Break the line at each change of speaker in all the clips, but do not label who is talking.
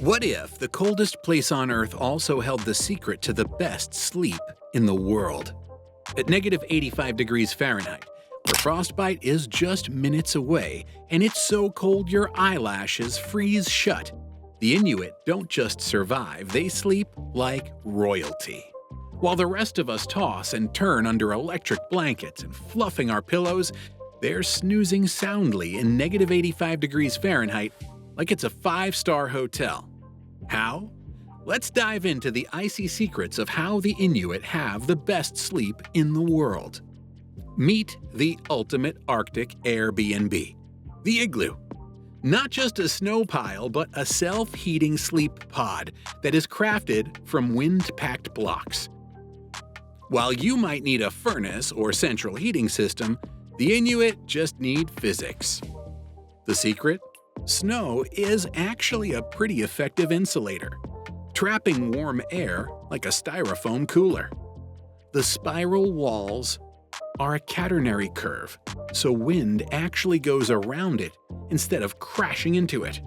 What if the coldest place on Earth also held the secret to the best sleep in the world? At -85 degrees Fahrenheit, where frostbite is just minutes away, and it's so cold your eyelashes freeze shut, the Inuit don't just survive, they sleep like royalty. While the rest of us toss and turn under electric blankets and fluffing our pillows, they're snoozing soundly in -85 degrees Fahrenheit like it's a five-star hotel. How? Let's dive into the icy secrets of how the Inuit have the best sleep in the world. Meet the ultimate Arctic Airbnb, the igloo. Not just a snow pile, but a self-heating sleep pod that is crafted from wind-packed blocks. While you might need a furnace or central heating system, the Inuit just need physics. The secret? Snow is actually a pretty effective insulator, trapping warm air like a styrofoam cooler. The spiral walls are a quaternary curve, so wind actually goes around it instead of crashing into it.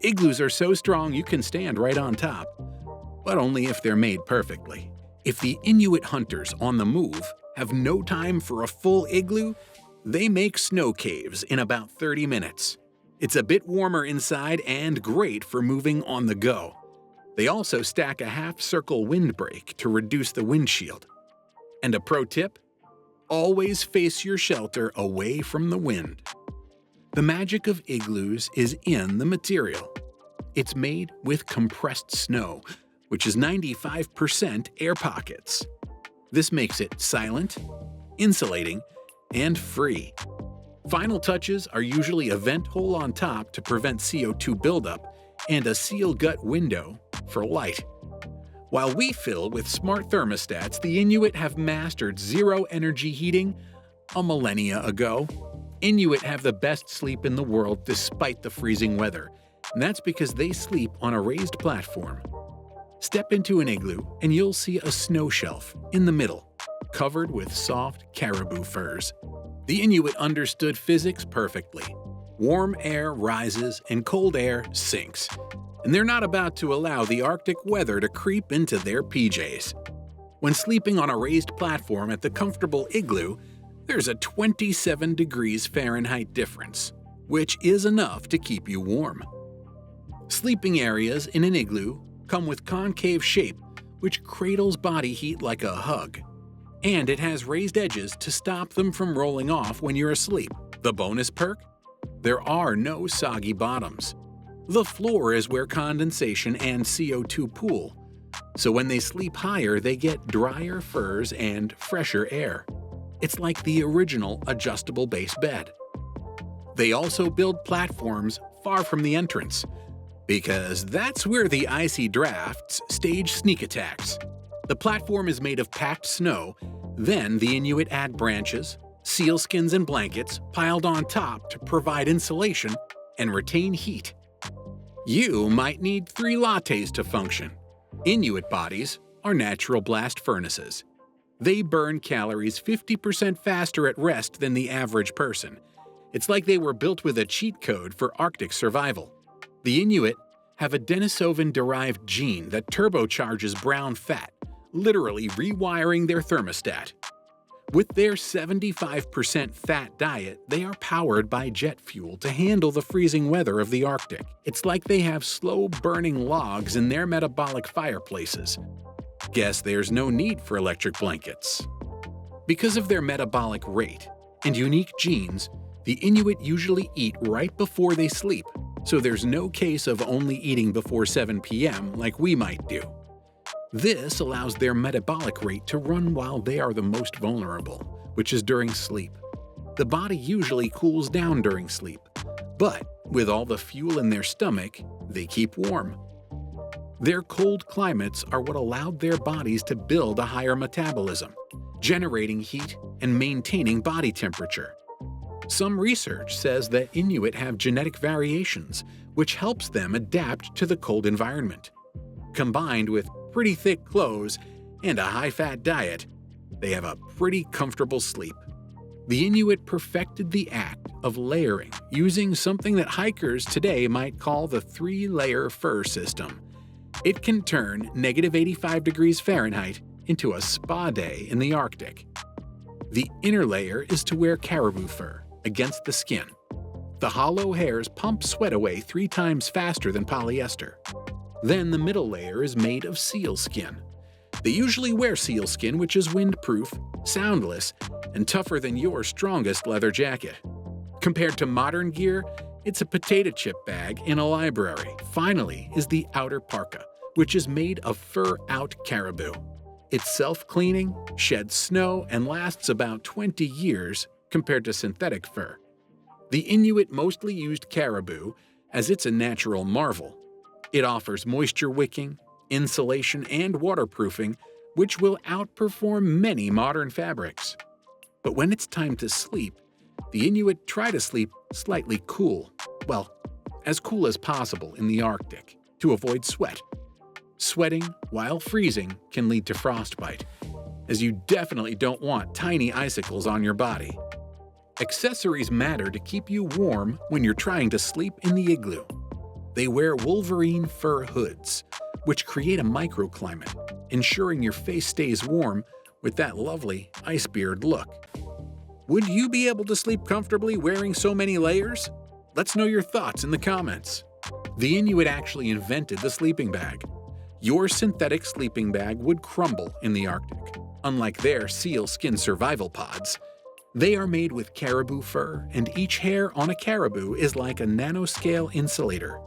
Igloos are so strong you can stand right on top, but only if they're made perfectly. If the Inuit hunters on the move have no time for a full igloo, they make snow caves in about 30 minutes. It's a bit warmer inside and great for moving on the go. They also stack a half-circle windbreak to reduce the windshield. And a pro tip? Always face your shelter away from the wind. The magic of igloos is in the material. It's made with compressed snow, which is 95% air pockets. This makes it silent, insulating, and free. Final touches are usually a vent hole on top to prevent CO2 buildup and a seal gut window for light. While we fill with smart thermostats, the Inuit have mastered zero-energy heating a millennia ago. Inuit have the best sleep in the world despite the freezing weather, and that's because they sleep on a raised platform. Step into an igloo and you'll see a snow shelf in the middle, covered with soft caribou furs. The Inuit understood physics perfectly. Warm air rises and cold air sinks, and they're not about to allow the Arctic weather to creep into their PJs. When sleeping on a raised platform at the comfortable igloo, there's a 27 degrees Fahrenheit difference, which is enough to keep you warm. Sleeping areas in an igloo come with concave shape, which cradles body heat like a hug. And it has raised edges to stop them from rolling off when you're asleep. The bonus perk? There are no soggy bottoms. The floor is where condensation and CO2 pool, so when they sleep higher they get drier furs and fresher air. It's like the original adjustable base bed. They also build platforms far from the entrance, because that's where the icy drafts stage sneak attacks. The platform is made of packed snow, then the Inuit add branches, sealskins and blankets piled on top to provide insulation and retain heat. You might need 3 lattes to function. Inuit bodies are natural blast furnaces. They burn calories 50% faster at rest than the average person. It's like they were built with a cheat code for Arctic survival. The Inuit have a Denisovan-derived gene that turbocharges brown fat, literally rewiring their thermostat. With their 75% fat diet, they are powered by jet fuel to handle the freezing weather of the Arctic. It's like they have slow-burning logs in their metabolic fireplaces. Guess there's no need for electric blankets. Because of their metabolic rate and unique genes, the Inuit usually eat right before they sleep, so there's no case of only eating before 7 p.m. like we might do. This allows their metabolic rate to run while they are the most vulnerable, which is during sleep. The body usually cools down during sleep, but with all the fuel in their stomach, they keep warm. Their cold climates are what allowed their bodies to build a higher metabolism, generating heat and maintaining body temperature. Some research says that Inuit have genetic variations, which helps them adapt to the cold environment. Combined with pretty thick clothes and a high-fat diet, they have a pretty comfortable sleep. The Inuit perfected the act of layering using something that hikers today might call the 3-layer fur system. It can turn -85 degrees Fahrenheit into a spa day in the Arctic. The inner layer is to wear caribou fur against the skin. The hollow hairs pump sweat away 3 times faster than polyester. Then the middle layer is made of sealskin. They usually wear sealskin, which is windproof, soundless, and tougher than your strongest leather jacket. Compared to modern gear, it's a potato chip bag in a library. Finally is the outer parka, which is made of fur-out caribou. It's self-cleaning, sheds snow, and lasts about 20 years compared to synthetic fur. The Inuit mostly used caribou as it's a natural marvel. It offers moisture wicking, insulation, and waterproofing, which will outperform many modern fabrics. But when it's time to sleep, the Inuit try to sleep slightly cool. Well, as cool as possible in the Arctic, to avoid sweat. Sweating while freezing can lead to frostbite, as you definitely don't want tiny icicles on your body. Accessories matter to keep you warm when you're trying to sleep in the igloo. They wear wolverine fur hoods, which create a microclimate, ensuring your face stays warm with that lovely ice beard look. Would you be able to sleep comfortably wearing so many layers? Let's know your thoughts in the comments. The Inuit actually invented the sleeping bag. Your synthetic sleeping bag would crumble in the Arctic, unlike their sealskin survival pods. They are made with caribou fur, and each hair on a caribou is like a nanoscale insulator,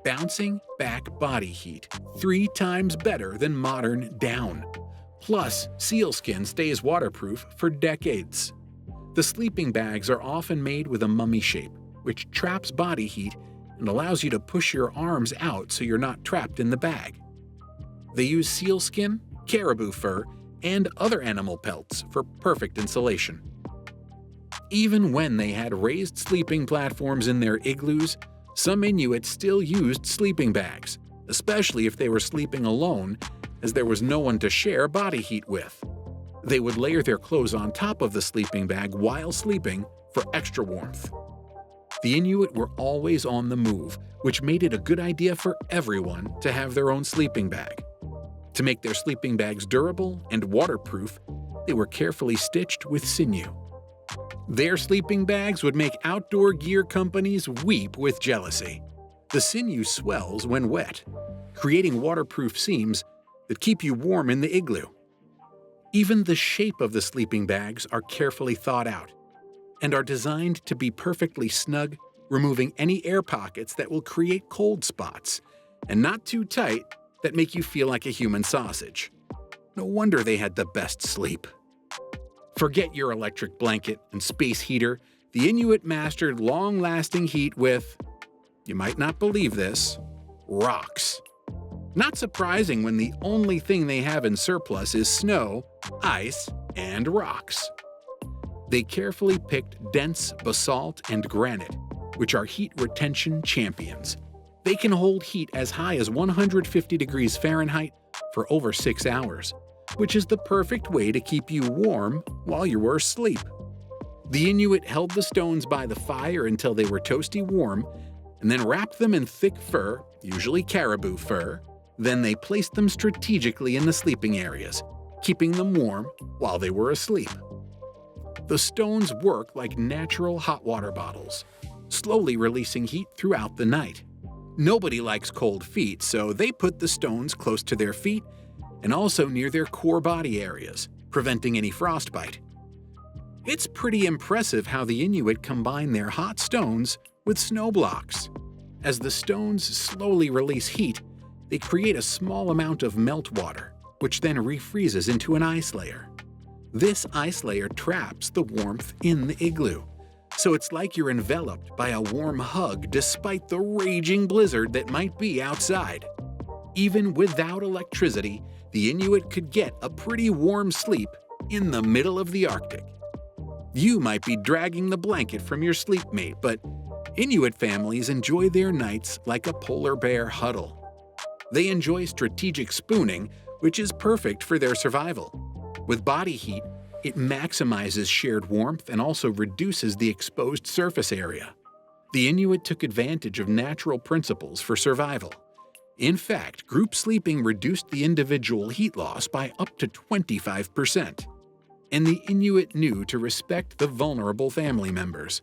bouncing back body heat 3 times better than modern down. Plus, sealskin stays waterproof for decades. The sleeping bags are often made with a mummy shape, which traps body heat and allows you to push your arms out so you're not trapped in the bag. They use sealskin, caribou fur, and other animal pelts for perfect insulation. Even when they had raised sleeping platforms in their igloos, some Inuit still used sleeping bags, especially if they were sleeping alone, as there was no one to share body heat with. They would layer their clothes on top of the sleeping bag while sleeping for extra warmth. The Inuit were always on the move, which made it a good idea for everyone to have their own sleeping bag. To make their sleeping bags durable and waterproof, they were carefully stitched with sinew. Their sleeping bags would make outdoor gear companies weep with jealousy. The sinew swells when wet, creating waterproof seams that keep you warm in the igloo. Even the shape of the sleeping bags are carefully thought out and are designed to be perfectly snug, removing any air pockets that will create cold spots, and not too tight that make you feel like a human sausage. No wonder they had the best sleep. Forget your electric blanket and space heater. The Inuit mastered long-lasting heat with, you might not believe this, rocks. Not surprising when the only thing they have in surplus is snow, ice, and rocks. They carefully picked dense basalt and granite, which are heat retention champions. They can hold heat as high as 150 degrees Fahrenheit for over 6 hours, which is the perfect way to keep you warm while you were asleep. The Inuit held the stones by the fire until they were toasty warm, and then wrapped them in thick fur, usually caribou fur. Then they placed them strategically in the sleeping areas, keeping them warm while they were asleep. The stones work like natural hot water bottles, slowly releasing heat throughout the night. Nobody likes cold feet, so they put the stones close to their feet and also near their core body areas, preventing any frostbite. It's pretty impressive how the Inuit combine their hot stones with snow blocks. As the stones slowly release heat, they create a small amount of meltwater, which then refreezes into an ice layer. This ice layer traps the warmth in the igloo, so it's like you're enveloped by a warm hug despite the raging blizzard that might be outside. Even without electricity, the Inuit could get a pretty warm sleep in the middle of the Arctic. You might be dragging the blanket from your sleepmate, but Inuit families enjoy their nights like a polar bear huddle. They enjoy strategic spooning, which is perfect for their survival. With body heat, It maximizes shared warmth and also reduces the exposed surface area. The Inuit took advantage of natural principles for survival. In fact, group sleeping reduced the individual heat loss by up to 25%. And the Inuit knew to respect the vulnerable family members.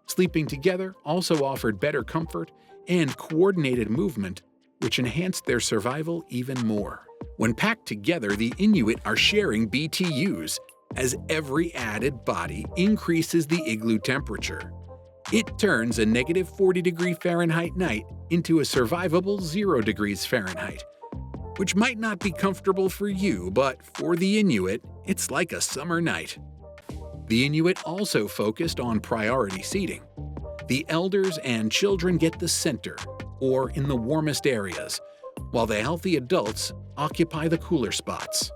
Sleeping together also offered better comfort and coordinated movement, which enhanced their survival even more. When packed together, the Inuit are sharing BTUs, as every added body increases the igloo temperature. It turns a negative 40 Fahrenheit night into a survivable 0 degrees Fahrenheit, which might not be comfortable for you, but for the Inuit, it's like a summer night. The Inuit also focused on priority seating. The elders and children get the center, or in the warmest areas, while the healthy adults occupy the cooler spots,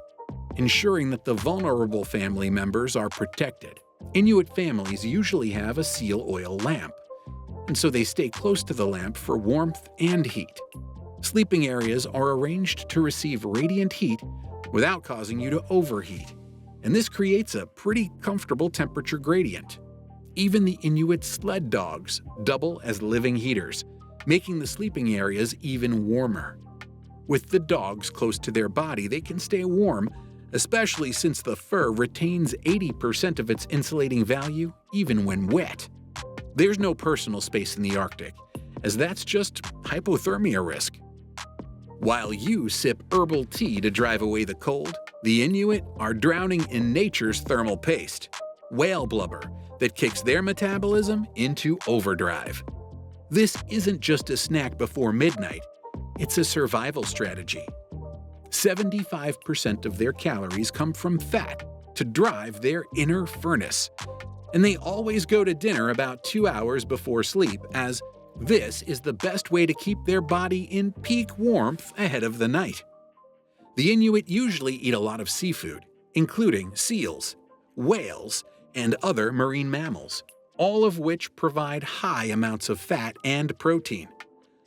ensuring that the vulnerable family members are protected. Inuit families usually have a seal oil lamp, and so they stay close to the lamp for warmth and heat. Sleeping areas are arranged to receive radiant heat without causing you to overheat, and this creates a pretty comfortable temperature gradient. Even the Inuit sled dogs double as living heaters, making the sleeping areas even warmer. With the dogs close to their body, they can stay warm, especially since the fur retains 80% of its insulating value even when wet. There's no personal space in the Arctic, as that's just hypothermia risk. While you sip herbal tea to drive away the cold, the Inuit are drowning in nature's thermal paste, whale blubber, that kicks their metabolism into overdrive. This isn't just a snack before midnight, it's a survival strategy. 75% of their calories come from fat to drive their inner furnace, and they always go to dinner about 2 hours before sleep, as this is the best way to keep their body in peak warmth ahead of the night. The Inuit usually eat a lot of seafood, including seals, whales, and other marine mammals, all of which provide high amounts of fat and protein.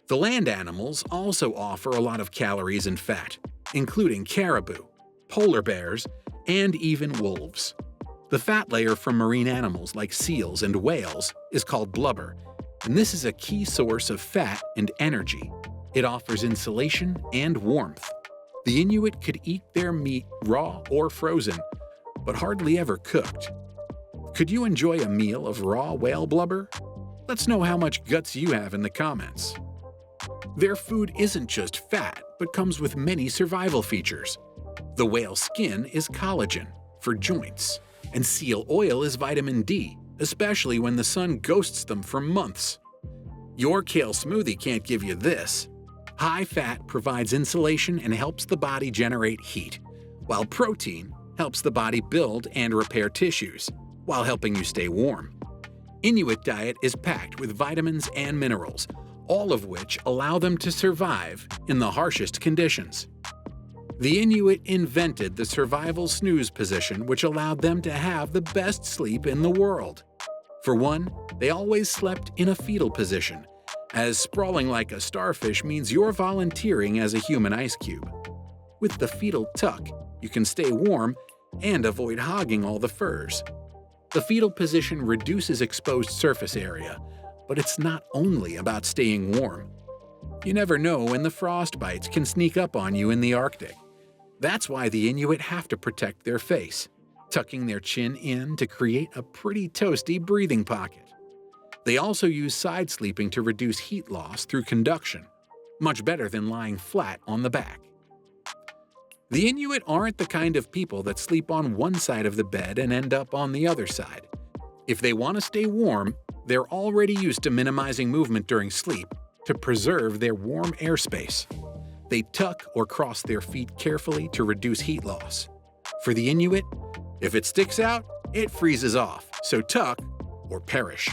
The land animals also offer a lot of calories and fat, including caribou, polar bears, and even wolves. The fat layer from marine animals like seals and whales is called blubber, and this is a key source of fat and energy. It offers insulation and warmth. The Inuit could eat their meat raw or frozen, but hardly ever cooked. Could you enjoy a meal of raw whale blubber? Let's know how much guts you have in the comments. Their food isn't just fat, but comes with many survival features. The whale skin is collagen for joints, and seal oil is vitamin D, especially when the sun ghosts them for months. Your kale smoothie can't give you this. High fat provides insulation and helps the body generate heat, while protein helps the body build and repair tissues, while helping you stay warm. Inuit diet is packed with vitamins and minerals, all of which allow them to survive in the harshest conditions. The Inuit invented the survival snooze position, which allowed them to have the best sleep in the world. For one, they always slept in a fetal position, as sprawling like a starfish means you're volunteering as a human ice cube. With the fetal tuck, you can stay warm and avoid hogging all the furs. The fetal position reduces exposed surface area, but it's not only about staying warm. You never know when the frost bites can sneak up on you in the Arctic. That's why the Inuit have to protect their face, tucking their chin in to create a pretty toasty breathing pocket. They also use side sleeping to reduce heat loss through conduction, much better than lying flat on the back. The Inuit aren't the kind of people that sleep on one side of the bed and end up on the other side. If they want to stay warm, they're already used to minimizing movement during sleep to preserve their warm airspace. They tuck or cross their feet carefully to reduce heat loss. For the Inuit, if it sticks out, it freezes off, so tuck or perish.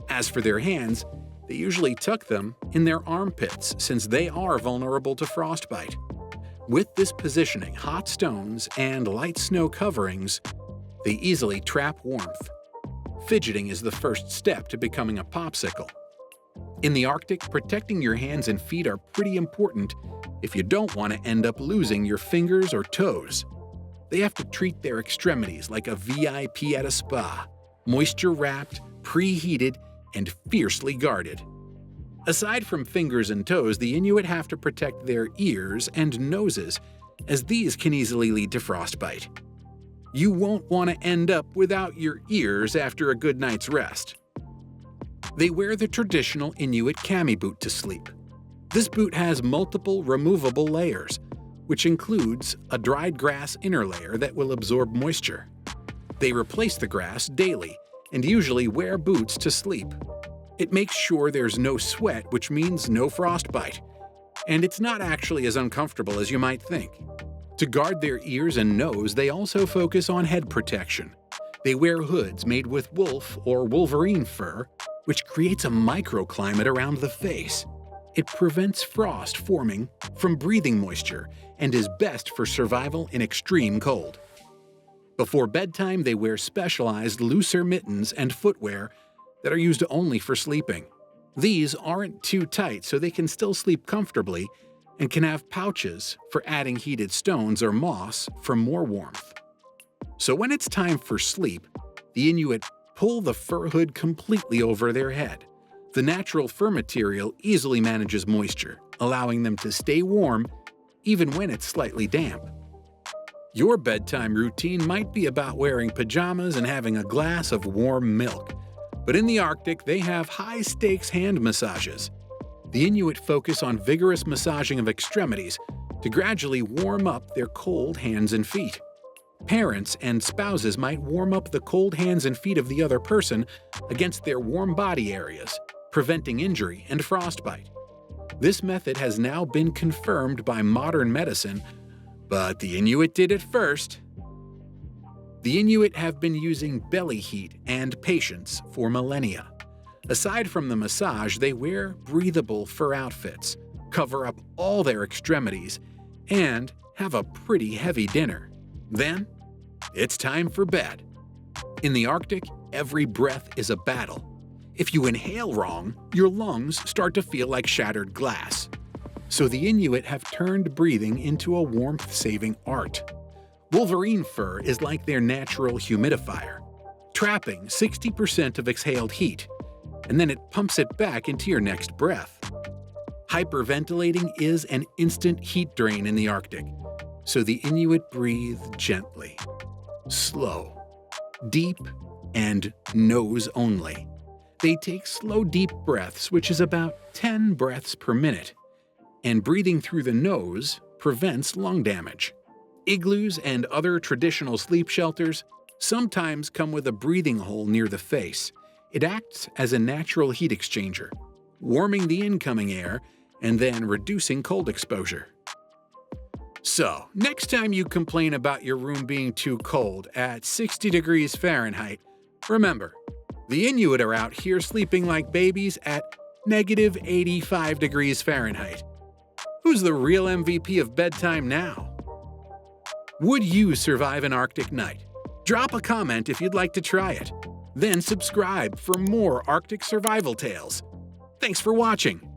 As for their hands, they usually tuck them in their armpits since they are vulnerable to frostbite. With this positioning, hot stones, and light snow coverings, they easily trap warmth. Fidgeting is the first step to becoming a popsicle. In the Arctic, protecting your hands and feet are pretty important if you don't want to end up losing your fingers or toes. They have to treat their extremities like a VIP at a spa, moisture-wrapped, preheated, and fiercely guarded. Aside from fingers and toes, the Inuit have to protect their ears and noses, as these can easily lead to frostbite. You won't want to end up without your ears after a good night's rest. They wear the traditional Inuit cami boot to sleep. This boot has multiple removable layers, which includes a dried grass inner layer that will absorb moisture. They replace the grass daily and usually wear boots to sleep. It makes sure there's no sweat, which means no frostbite. And it's not actually as uncomfortable as you might think. To guard their ears and nose, they also focus on head protection. They wear hoods made with wolf or wolverine fur, which creates a microclimate around the face. It prevents frost forming from breathing moisture and is best for survival in extreme cold. Before bedtime, they wear specialized looser mittens and footwear that are used only for sleeping. These aren't too tight, so they can still sleep comfortably and can have pouches for adding heated stones or moss for more warmth. So when it's time for sleep, the Inuit pull the fur hood completely over their head. The natural fur material easily manages moisture, allowing them to stay warm even when it's slightly damp. Your bedtime routine might be about wearing pajamas and having a glass of warm milk. But in the Arctic, they have high-stakes hand massages. The Inuit focus on vigorous massaging of extremities to gradually warm up their cold hands and feet. Parents and spouses might warm up the cold hands and feet of the other person against their warm body areas, preventing injury and frostbite. This method has now been confirmed by modern medicine, but the Inuit did it first. The Inuit have been using belly heat and patience for millennia. Aside from the massage, they wear breathable fur outfits, cover up all their extremities, and have a pretty heavy dinner. Then, it's time for bed. In the Arctic, every breath is a battle. If you inhale wrong, your lungs start to feel like shattered glass. So the Inuit have turned breathing into a warmth-saving art. Wolverine fur is like their natural humidifier, trapping 60% of exhaled heat, and then it pumps it back into your next breath. Hyperventilating is an instant heat drain in the Arctic, so the Inuit breathe gently, slow, deep, and nose only. They take slow, deep breaths, which is about 10 breaths per minute, and breathing through the nose prevents lung damage. Igloos and other traditional sleep shelters sometimes come with a breathing hole near the face. It acts as a natural heat exchanger, warming the incoming air and then reducing cold exposure. So, next time you complain about your room being too cold at 60 degrees Fahrenheit, remember, the Inuit are out here sleeping like babies at -85 degrees Fahrenheit. Who's the real MVP of bedtime now? Would you survive an Arctic night? Drop a comment if you'd like to try it. Then subscribe for more Arctic survival tales. Thanks for watching.